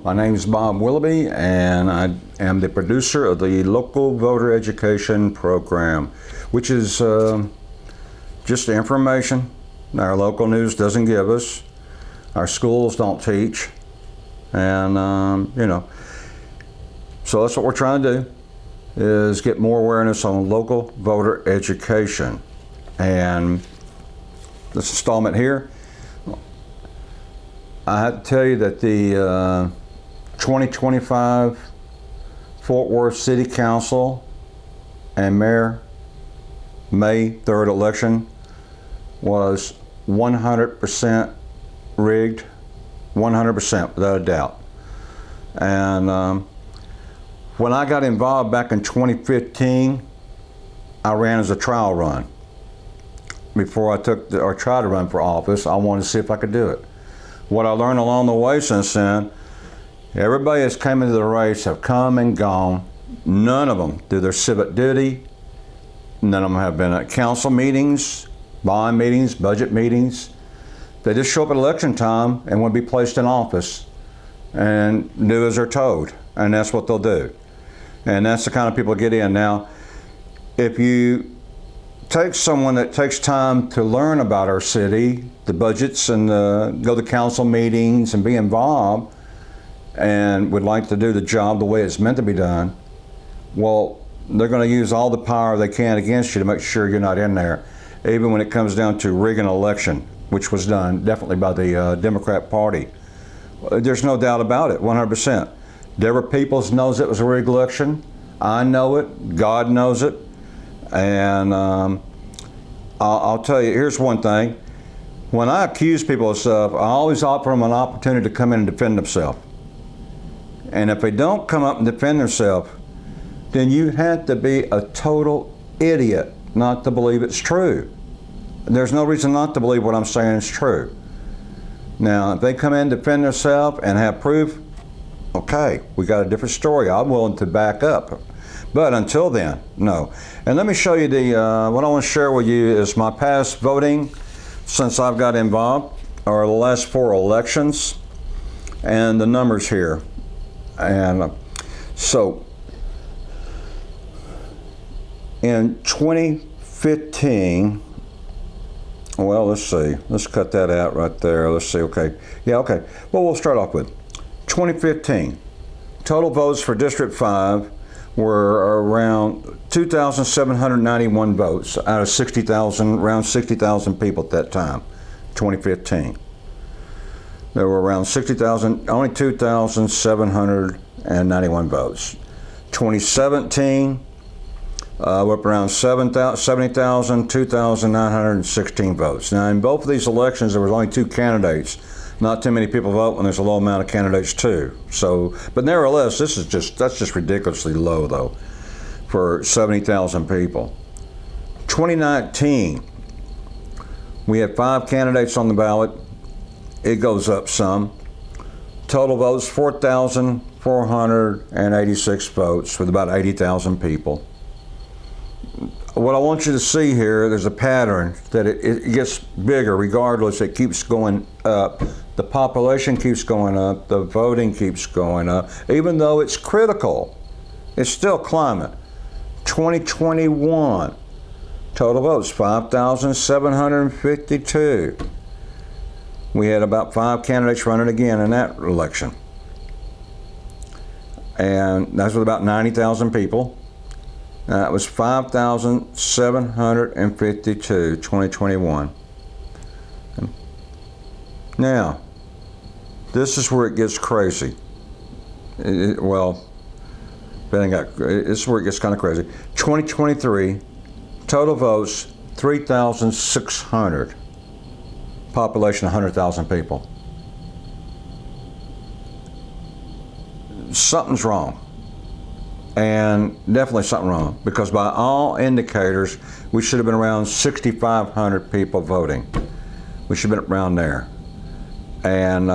my name is Bob Willoughby, and I am the producer of the local voter education program, which is just the information our local news doesn't give us, our schools don't teach, and so that's what we're trying to do, is get more awareness on local voter education. And this installment here, I have to tell you that the 2025 Fort Worth City Council and Mayor May 3rd election was 100% rigged, 100% without a doubt. And when I got involved back in 2015, I ran as a trial run. Before I tried to run for office, I wanted to see if I could do it. What I learned along the way since then, everybody that's come into the race have come and gone. None of them do their civic duty. None of them have been at council meetings, bond meetings, budget meetings. They just show up at election time and want to be placed in office and do as they're told, and that's what they'll do. And that's the kind of people get in. Now, if you take someone that takes time to learn about our city, the budgets, and go to council meetings and be involved, and would like to do the job the way it's meant to be done, well, they're going to use all the power they can against you to make sure you're not in there, even when it comes down to rigging an election, which was done definitely by the Democrat Party. There's no doubt about it, 100%. Deborah Peoples knows it was a rigged election. I know it. God knows it. And I'll tell you, here's one thing. When I accuse people of stuff, I always offer them an opportunity to come in and defend themselves. And if they don't come up and defend themselves, then you have to be a total idiot not to believe it's true. There's no reason not to believe what I'm saying is true. Now, if they come in and defend themselves and have proof, okay, we got a different story. I'm willing to back up. But until then, no. And let me show you what I want to share with you is my past voting since I've got involved, or the last 4 elections, and the numbers here. And so, in 2015, well, let's see. Let's cut that out right there. Let's see. Okay. Yeah, okay. Well, we'll start off with 2015. Total votes for District 5 were around 2,791 votes out of 60,000, around 60,000 people at that time, 2015. There were around 60,000, only 2,791 votes. 2017, we're up around 70,000, 2,916 votes. Now, in both of these elections, there was only 2 candidates. Not too many people vote when there's a low amount of candidates too. So, but nevertheless, that's just ridiculously low though, for 70,000 people. 2019, we had 5 candidates on the ballot. It goes up some. Total votes, 4,486 votes with about 80,000 people. What I want you to see here, there's a pattern that it gets bigger regardless. It keeps going up. The population keeps going up. The voting keeps going up. Even though it's critical, it's still climbing. 2021, total votes, 5,752. We had about 5 candidates running again in that election. And that's with about 90,000 people. That was 5,752, 2021. Now, this is where it gets crazy. This is where it gets kind of crazy. 2023, total votes, 3,600. Population, 100,000 people. Something's wrong. And definitely something wrong, because by all indicators, we should have been around 6,500 people voting. We should have been around there. And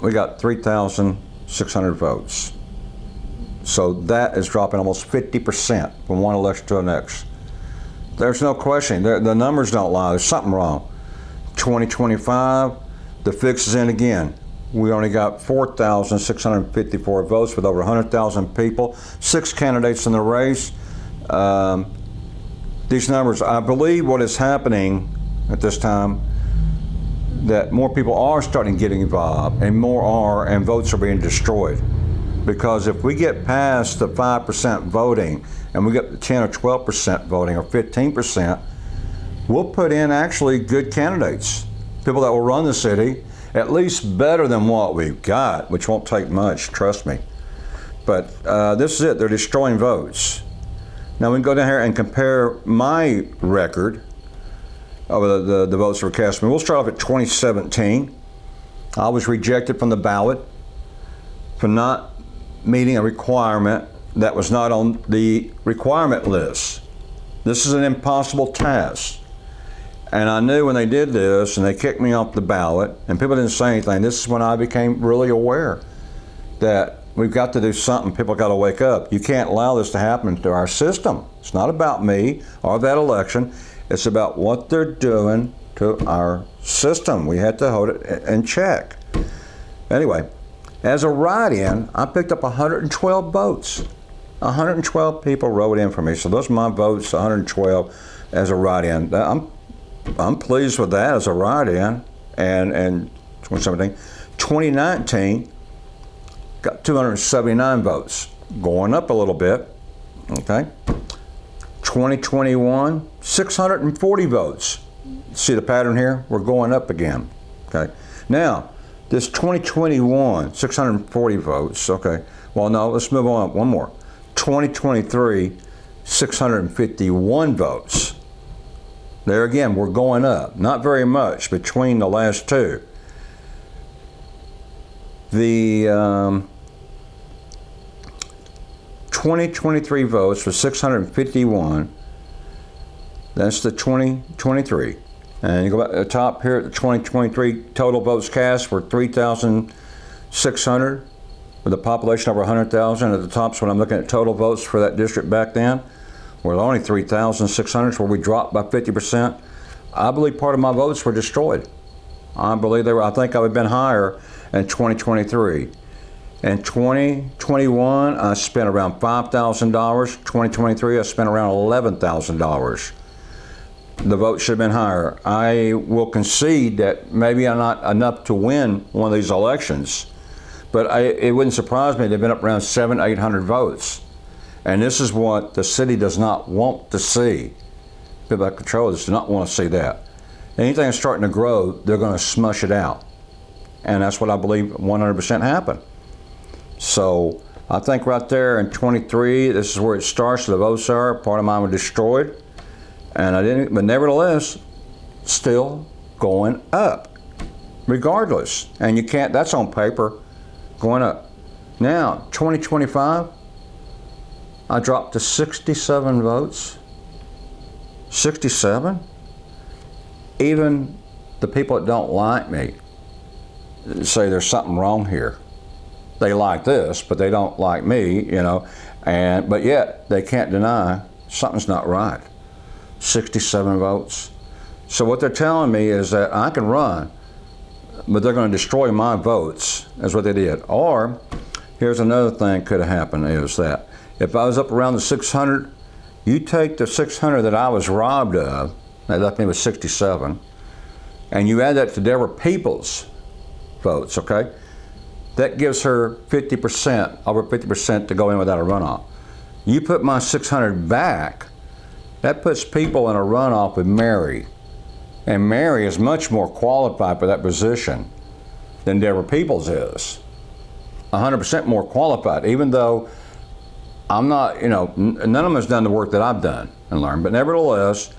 we got 3,600 votes. So that is dropping almost 50% from one election to the next. There's no question. The numbers don't lie. There's something wrong. 2025, the fix is in again. we only got 4,654 votes with over 100,000 people, 6 candidates in the race. These numbers, I believe what is happening at this time, that more people are starting getting involved, and more are, and votes are being destroyed. Because if we get past the 5% voting, and we get 10 or 12% voting, or 15%, we'll put in actually good candidates, people that will run the city, at least better than what we've got, which won't take much, trust me. But this is it, they're destroying votes. Now we can go down here and compare my record of the votes that were cast. We'll start off at 2017. I was rejected from the ballot for not meeting a requirement that was not on the requirement list. This is an impossible task. And I knew when they did this and they kicked me off the ballot and people didn't say anything, this is when I became really aware that we've got to do something. People got to wake up. You can't allow this to happen to our system. It's not about me or that election. It's about what they're doing to our system. We had to hold it in check. Anyway, as a write-in, I picked up 112 votes. 112 people wrote in for me. So those are my votes, 112 as a write-in. I'm pleased with that as a write-in. And 2017, 2019, got 279 votes, going up a little bit, okay? 2021, 640 votes. See the pattern here? We're going up again, okay? Now, this 2021, 640 votes, okay. Well, no, let's move on one more. 2023, 651 votes. There again, we're going up. Not very much between the last two. The 2023 votes was 651. That's the 2023. And you go back to the top here, the 2023 total votes cast were 3,600 with a population over 100,000. At the top, so when I'm looking at total votes for that district back then, well, only 3,600, where we dropped by 50%. I believe part of my votes were destroyed. I believe they were, I think I would have been higher in 2023. In 2021, I spent around $5,000. 2023, I spent around $11,000. The vote should have been higher. I will concede that maybe I'm not enough to win one of these elections, but it wouldn't surprise me. They've been up around 700, 800 votes. And this is what the city does not want to see. People that control this do not want to see that. Anything that's starting to grow, they're going to smush it out. And that's what I believe 100% happened. So I think right there in 23, this is where it starts. The votes are, part of mine were destroyed. And I didn't, but nevertheless, still going up, regardless. And you can't, that's on paper, going up. Now, 2025, I dropped to 67 votes. 67? Even the people that don't like me say there's something wrong here. They like this, but they don't like me, you know, but yet they can't deny something's not right. 67 votes. So what they're telling me is that I can run, but they're going to destroy my votes. That's what they did. Or, here's another thing could have happened, is that if I was up around the 600, you take the 600 that I was robbed of, they left me with 67, and you add that to Deborah Peoples' votes, okay? That gives her 50%, over 50% to go in without a runoff. You put my 600 back, that puts people in a runoff with Mary. And Mary is much more qualified for that position than Deborah Peoples is. 100% more qualified, even though I'm not, you know, none of them has done the work that I've done and learned, but nevertheless,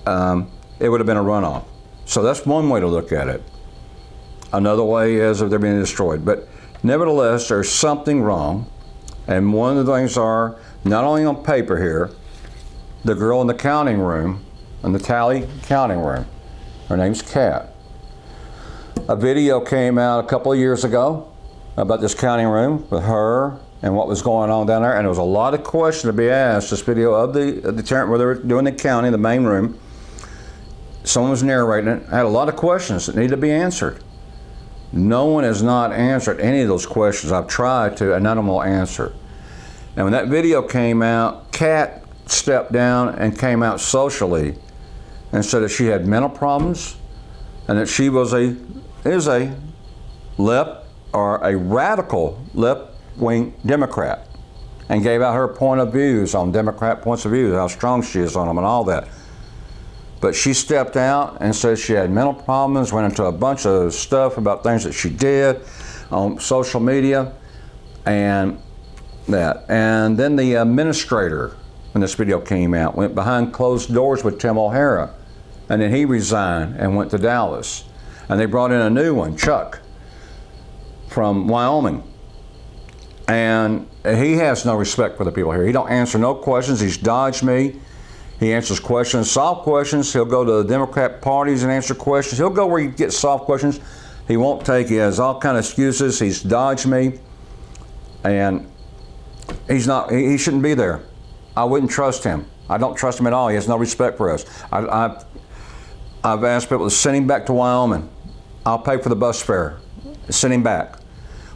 it would have been a runoff. So that's one way to look at it. Another way is if they're being destroyed. But nevertheless, there's something wrong. And one of the things are, not only on paper here, the girl in the counting room, in the tally counting room, her name's Kat. A video came out a couple of years ago about this counting room with her and what was going on down there, and there was a lot of questions to be asked. This video of the turn where they were doing the counting, the main room. Someone was narrating it. I had a lot of questions that needed to be answered. No one has not answered any of those questions. I've tried to, and none of them will answer. And when that video came out, Kat stepped down and came out socially and said that she had mental problems and that she was a radical left-wing Democrat, and gave out her point of views on Democrat points of view, how strong she is on them and all that. But she stepped out and said she had mental problems, went into a bunch of stuff about things that she did on social media and that. And then the administrator, when this video came out, went behind closed doors with Tim O'Hara, and then he resigned and went to Dallas. And they brought in a new one, Chuck, from Wyoming. And he has no respect for the people here. He don't answer no questions. He's dodged me. He answers questions, solve questions. He'll go to the Democrat parties and answer questions. He'll go where you get solved questions. He won't take. He has all kind of excuses. He's dodged me. And he's not, he shouldn't be there. I wouldn't trust him. I don't trust him at all. He has no respect for us. I've asked people to send him back to Wyoming. I'll pay for the bus fare. Send him back.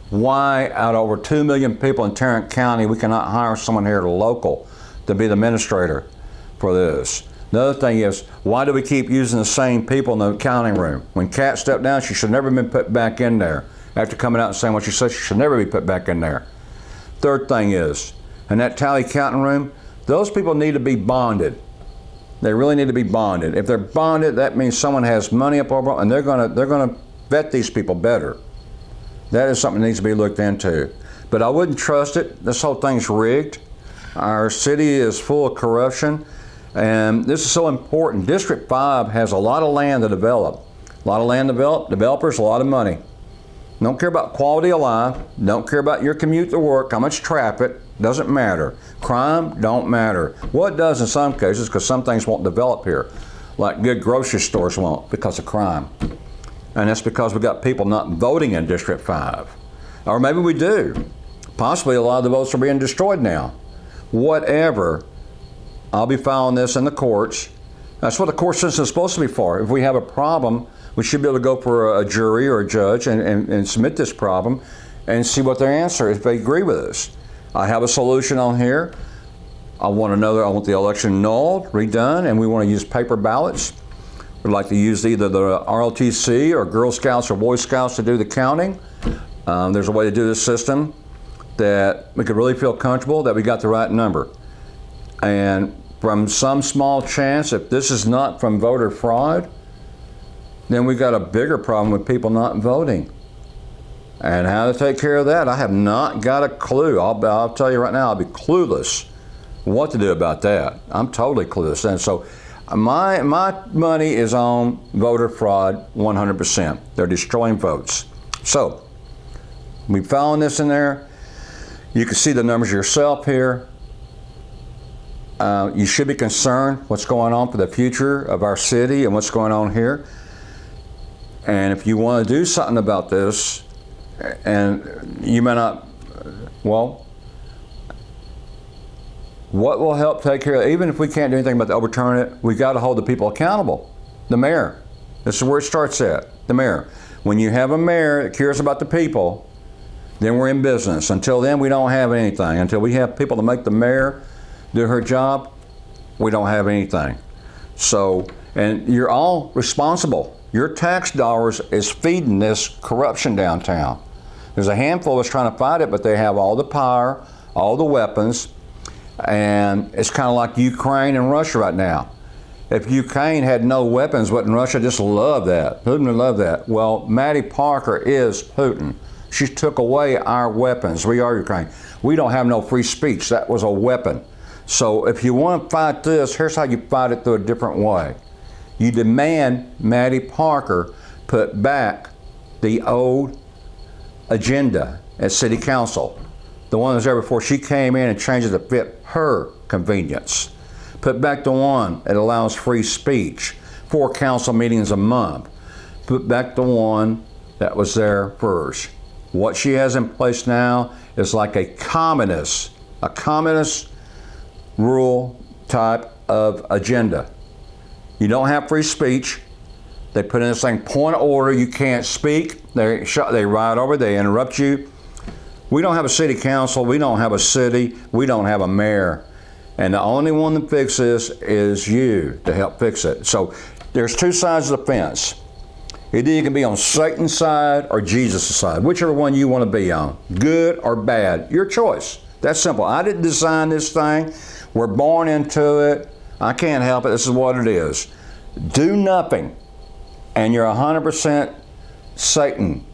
Why, out of over 2 million people in Tarrant County, we cannot hire someone here local to be the administrator for this? Another thing is, why do we keep using the same people in the accounting room? When Kat stepped down, she should never have been put back in there. After coming out and saying what she said, she should never be put back in there. Third thing is, in that tally counting room, those people need to be bonded. They really need to be bonded. If they're bonded, that means someone has money up over, and they're gonna vet these people better. That is something that needs to be looked into. But I wouldn't trust it. This whole thing's rigged. Our city is full of corruption, and this is so important. District 5 has a lot of land to develop. A lot of land developed, developers, a lot of money. Don't care about quality of life, don't care about your commute to work, how much traffic, doesn't matter. Crime, don't matter. Well, it does in some cases, because some things won't develop here, like good grocery stores won't because of crime. And that's because we got people not voting in District 5. Or maybe we do. Possibly a lot of the votes are being destroyed now. Whatever, I'll be filing this in the courts. That's what the court system is supposed to be for. If we have a problem, we should be able to go for a jury or a judge and submit this problem and see what their answer is, if they agree with us. I have a solution on here. I want the election nulled, redone, and we want to use paper ballots. We'd like to use either the ROTC or Girl Scouts or Boy Scouts to do the counting. There's a way to do this system that we could really feel comfortable that we got the right number. And from some small chance, if this is not from voter fraud, then we got a bigger problem with people not voting. And how to take care of that, I have not got a clue. I'll tell you right now, I'll be clueless what to do about that. I'm totally clueless. And so my money is on voter fraud 100%. They're destroying votes. So we found this in there. You can see the numbers yourself here. You should be concerned what's going on for the future of our city and what's going on here. And if you want to do something about this, and you may not, well, what will help take care of it? Even if we can't do anything about to overturn it, we got to hold the people accountable. The mayor. This is where it starts at. The mayor. When you have a mayor that cares about the people, then we're in business. Until then, we don't have anything. Until we have people to make the mayor do her job, we don't have anything. So, and you're all responsible. Your tax dollars is feeding this corruption downtown. There's a handful of us trying to fight it, but they have all the power, all the weapons, and it's kind of like Ukraine and Russia right now. If Ukraine had no weapons, wouldn't Russia just love that? Putin would love that. Well, Maddie Parker is Putin. She took away our weapons. We are Ukraine. We don't have no free speech. That was a weapon. So if you want to fight this, here's how you fight it through a different way. You demand Maddie Parker put back the old agenda at City Council. The one that was there before she came in and changed it to fit her convenience. Put back the one that allows free speech, 4 council meetings a month. Put back the one that was there first. What she has in place now is like a communist rule type of agenda. You don't have free speech. They put in this thing, point of order, you can't speak. They ride over, they interrupt you. We don't have a city council, we don't have a city, we don't have a mayor. And the only one that fixes this is you to help fix it. So there's two sides of the fence. Either you can be on Satan's side or Jesus' side, whichever one you want to be on, good or bad, your choice. That's simple. I didn't design this thing. We're born into it. I can't help it. This is what it is. Do nothing, and you're 100% Satan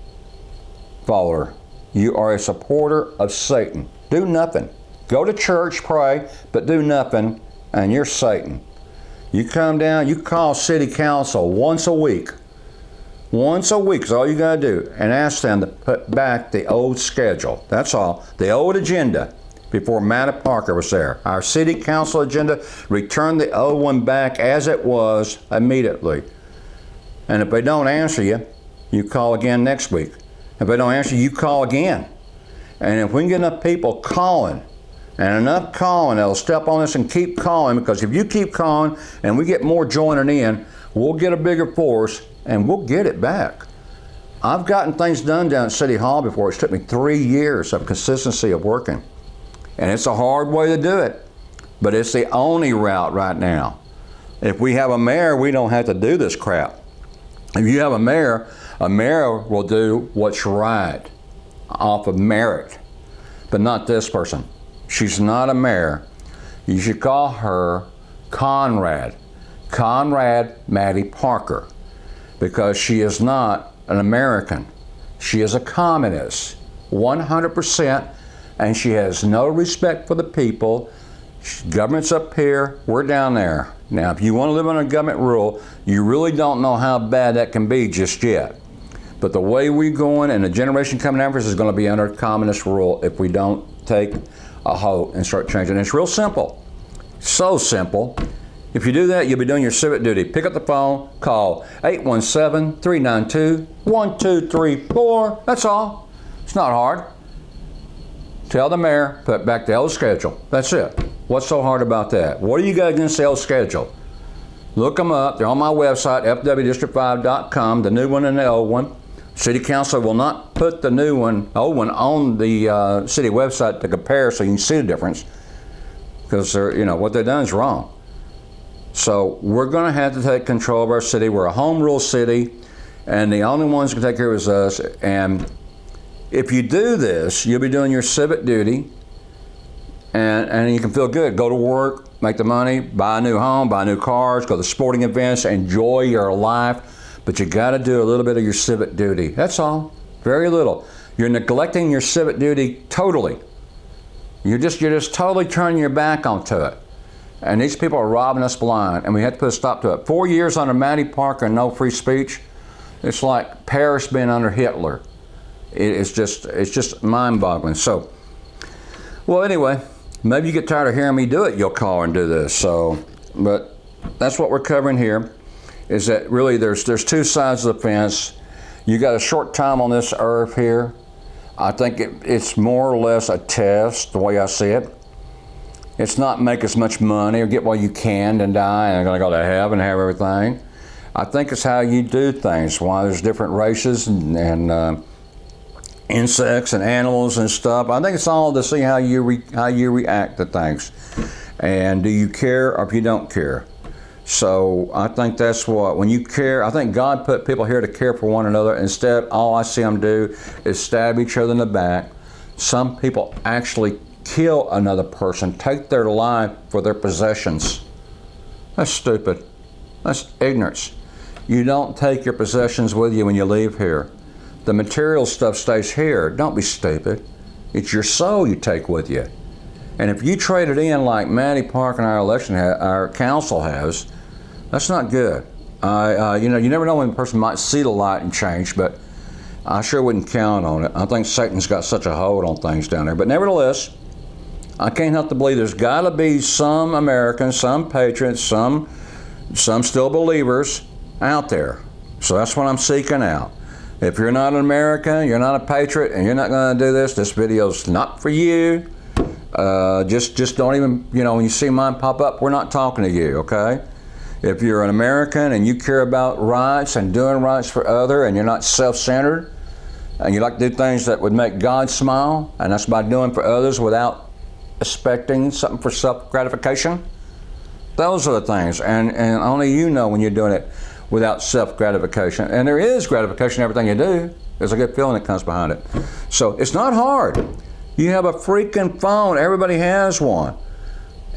follower. You are a supporter of Satan. Do nothing. Go to church, pray, but do nothing, and you're Satan. You come down, you call city council once a week. Once a week is all you got to do, and ask them to put back the old schedule. That's all. The old agenda before Matty Parker was there. Our city council agenda, return the old one back as it was immediately. And if they don't answer you, you call again next week. If they don't answer you, you call again. And if we can get enough people calling, and enough calling, they'll step on this and keep calling, because if you keep calling and we get more joining in, we'll get a bigger force and we'll get it back. I've gotten things done down at City Hall before. It took me 3 years of consistency of working. And it's a hard way to do it, but it's the only route right now. If we have a mayor, we don't have to do this crap. If you have a mayor will do what's right off of merit, but not this person. She's not a mayor. You should call her Conrad Matty Parker, because she is not an American. She is a communist, 100%, and she has no respect for the people. Government's up here, we're down there. Now, if you want to live under government rule, you really don't know how bad that can be just yet. But the way we're going, and the generation coming after us is going to be under communist rule if we don't take a hold and start changing. And it's real simple. So simple. If you do that, you'll be doing your civic duty. Pick up the phone, call 817-392-1234. That's all. It's not hard. Tell the mayor, put back the old schedule. That's it. What's so hard about that? What do you got against the old schedule? Look them up. They're on my website, fwdistrict5.com, the new one and the old one. City Council will not put the new one, old one, on the city website to compare so you can see the difference, because what they've done is wrong. So we're going to have to take control of our city. We're a home rule city, and the only ones who can take care of us. And if you do this, you'll be doing your civic duty, and you can feel good. Go to work, make the money, buy a new home, buy new cars, go to sporting events, enjoy your life. But you got to do a little bit of your civic duty. That's all. Very little. You're neglecting your civic duty totally. You're just totally turning your back onto it. And these people are robbing us blind, and we have to put a stop to it. 4 years under Matty Parker and no free speech. It's like Paris being under Hitler. It's just mind-boggling. So, well, anyway, maybe you get tired of hearing me do it, you'll call and do this. So, but that's what we're covering here, is that really there's two sides of the fence. You got a short time on this earth here. I think it's more or less a test, the way I see it. It's not make as much money or get what you can and die and go to heaven and have everything. I think it's how you do things. Why there's different races and insects and animals and stuff. I think it's all to see how you react to things. And do you care or if you don't care? So I think that's when you care, I think God put people here to care for one another. Instead, all I see them do is stab each other in the back. Some people actually kill another person, take their life for their possessions. That's stupid. That's ignorance. You don't take your possessions with you when you leave here. The material stuff stays here. Don't be stupid. It's your soul you take with you. And if you trade it in like Matty Parker and our council has, that's not good. You never know when a person might see the light and change, but I sure wouldn't count on it. I think Satan's got such a hold on things down there. But nevertheless, I can't help to believe there's got to be some Americans, some patriots, some still believers out there. So that's what I'm seeking out. If you're not an American, you're not a patriot, and you're not going to do this video's not for you. Just don't even, when you see mine pop up, we're not talking to you, okay? If you're an American and you care about rights and doing rights for others, and you're not self-centered, and you like to do things that would make God smile, and that's by doing for others without expecting something for self-gratification, those are the things. And only you know when you're doing it without self-gratification. And there is gratification in everything you do. There's a good feeling that comes behind it. So it's not hard. You have a freaking phone. Everybody has one.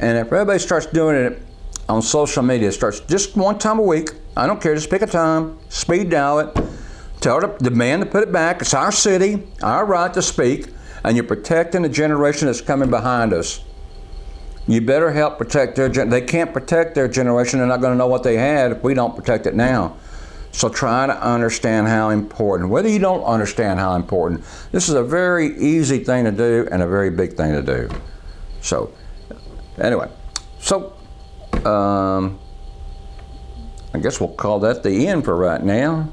And if everybody starts doing it on social media, starts just one time a week, I don't care, just pick a time, speed dial it, tell the man to put it back. It's our city, our right to speak, and you're protecting the generation that's coming behind us. You better help protect their they can't protect their generation. They're not going to know what they had if we don't protect it now. So try to understand how important, whether you don't understand how important, this is a very easy thing to do and a very big thing to do. So anyway, I guess we'll call that the end for right now.